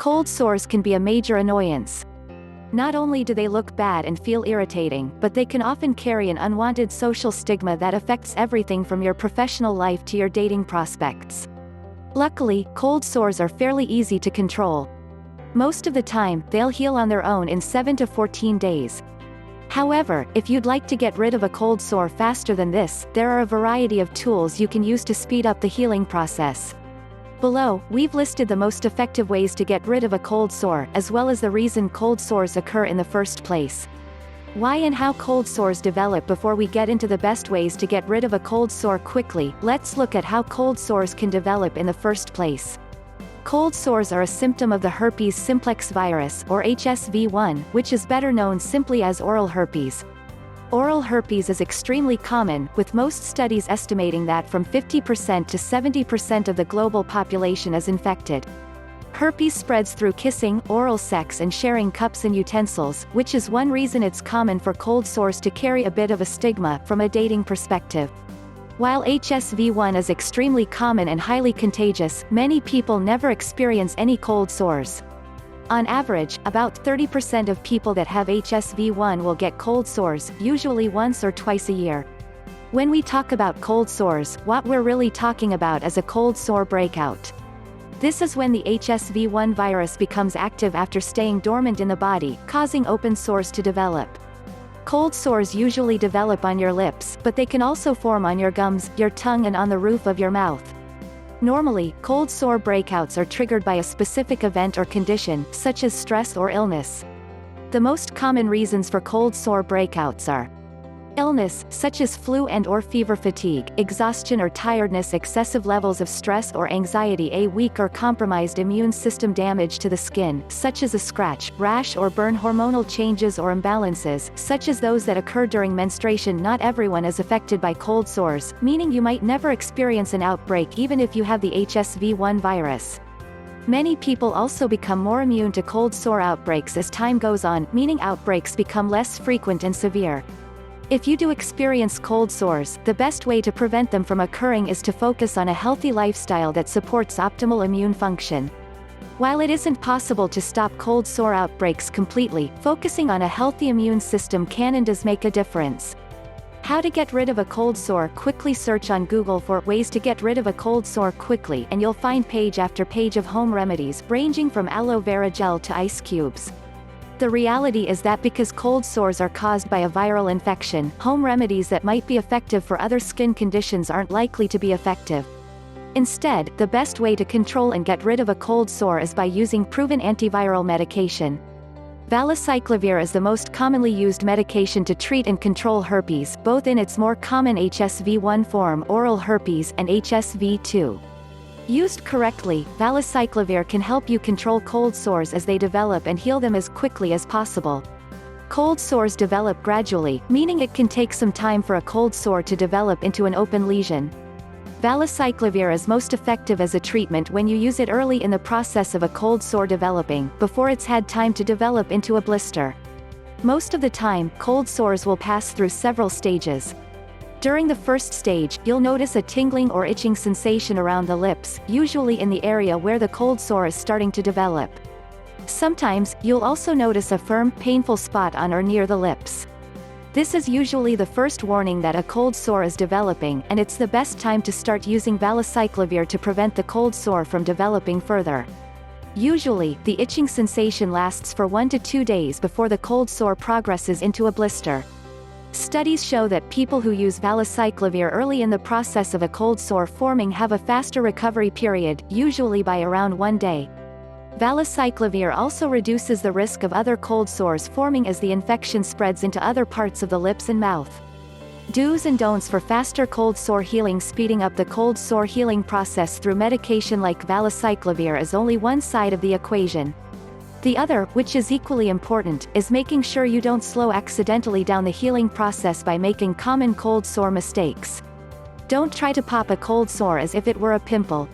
Cold sores can be a major annoyance. Not only do they look bad and feel irritating, but they can often carry an unwanted social stigma that affects everything from your professional life to your dating prospects. Luckily, cold sores are fairly easy to control. Most of the time, they'll heal on their own in 7 to 14 days. However, if you'd like to get rid of a cold sore faster than this, there are a variety of tools you can use to speed up the healing process. Below, we've listed the most effective ways to get rid of a cold sore, as well as the reason cold sores occur in the first place. Why and how cold sores develop. Before we get into the best ways to get rid of a cold sore quickly, let's look at how cold sores can develop in the first place. Cold sores are a symptom of the herpes simplex virus, or HSV-1, which is better known simply as oral herpes. Oral herpes is extremely common, with most studies estimating that from 50% to 70% of the global population is infected. Herpes spreads through kissing, oral sex and sharing cups and utensils, which is one reason it's common for cold sores to carry a bit of a stigma from a dating perspective. While HSV-1 is extremely common and highly contagious, many people never experience any cold sores. On average, about 30% of people that have HSV-1 will get cold sores, usually once or twice a year. When we talk about cold sores, what we're really talking about is a cold sore breakout. This is when the HSV-1 virus becomes active after staying dormant in the body, causing open sores to develop. Cold sores usually develop on your lips, but they can also form on your gums, your tongue and on the roof of your mouth. Normally, cold sore breakouts are triggered by a specific event or condition, such as stress or illness. The most common reasons for cold sore breakouts are illness, such as flu and/or fever, fatigue, exhaustion or tiredness, excessive levels of stress or anxiety, a weak or compromised immune system, damage to the skin, such as a scratch, rash or burn, hormonal changes or imbalances, such as those that occur during menstruation. Not everyone is affected by cold sores, meaning you might never experience an outbreak even if you have the HSV-1 virus. Many people also become more immune to cold sore outbreaks as time goes on, meaning outbreaks become less frequent and severe. If you do experience cold sores, the best way to prevent them from occurring is to focus on a healthy lifestyle that supports optimal immune function. While it isn't possible to stop cold sore outbreaks completely, focusing on a healthy immune system can and does make a difference. How to get rid of a cold sore? Quickly search on Google for ways to get rid of a cold sore quickly, and you'll find page after page of home remedies, ranging from aloe vera gel to ice cubes. The reality is that because cold sores are caused by a viral infection, home remedies that might be effective for other skin conditions aren't likely to be effective. Instead, the best way to control and get rid of a cold sore is by using proven antiviral medication. Valacyclovir is the most commonly used medication to treat and control herpes, both in its more common HSV-1 form, oral herpes, and HSV-2. Used correctly, valacyclovir can help you control cold sores as they develop and heal them as quickly as possible. Cold sores develop gradually, meaning it can take some time for a cold sore to develop into an open lesion. Valacyclovir is most effective as a treatment when you use it early in the process of a cold sore developing, before it's had time to develop into a blister. Most of the time, cold sores will pass through several stages. During the first stage, you'll notice a tingling or itching sensation around the lips, usually in the area where the cold sore is starting to develop. Sometimes, you'll also notice a firm, painful spot on or near the lips. This is usually the first warning that a cold sore is developing, and it's the best time to start using valacyclovir to prevent the cold sore from developing further. Usually, the itching sensation lasts for 1 to 2 days before the cold sore progresses into a blister. Studies show that people who use valacyclovir early in the process of a cold sore forming have a faster recovery period, usually by around 1 day. Valacyclovir also reduces the risk of other cold sores forming as the infection spreads into other parts of the lips and mouth. Do's and don'ts for faster cold sore healing. Speeding up the cold sore healing process through medication like valacyclovir is only one side of the equation. The other, which is equally important, is making sure you don't slow accidentally down the healing process by making common cold sore mistakes. Don't try to pop a cold sore as if it were a pimple.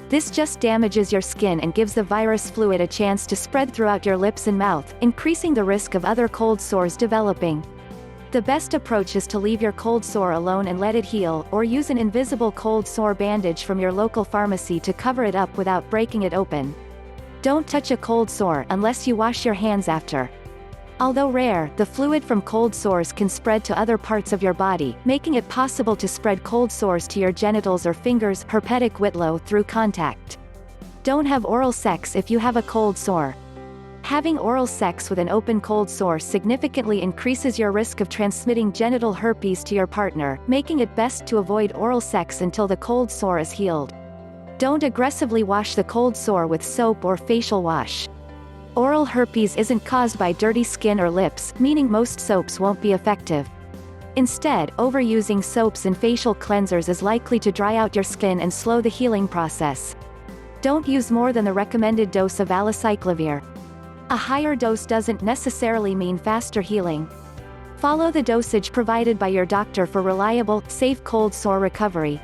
This just damages your skin and gives the virus fluid a chance to spread throughout your lips and mouth, increasing the risk of other cold sores developing. The best approach is to leave your cold sore alone and let it heal, or use an invisible cold sore bandage from your local pharmacy to cover it up without breaking it open. Don't touch a cold sore unless you wash your hands after. Although rare, the fluid from cold sores can spread to other parts of your body, making it possible to spread cold sores to your genitals or fingers, herpetic whitlow, through contact. Don't have oral sex if you have a cold sore. Having oral sex with an open cold sore significantly increases your risk of transmitting genital herpes to your partner, making it best to avoid oral sex until the cold sore is healed. Don't aggressively wash the cold sore with soap or facial wash. Oral herpes isn't caused by dirty skin or lips, meaning most soaps won't be effective. Instead, overusing soaps and facial cleansers is likely to dry out your skin and slow the healing process. Don't use more than the recommended dose of valacyclovir. A higher dose doesn't necessarily mean faster healing. Follow the dosage provided by your doctor for reliable, safe cold sore recovery.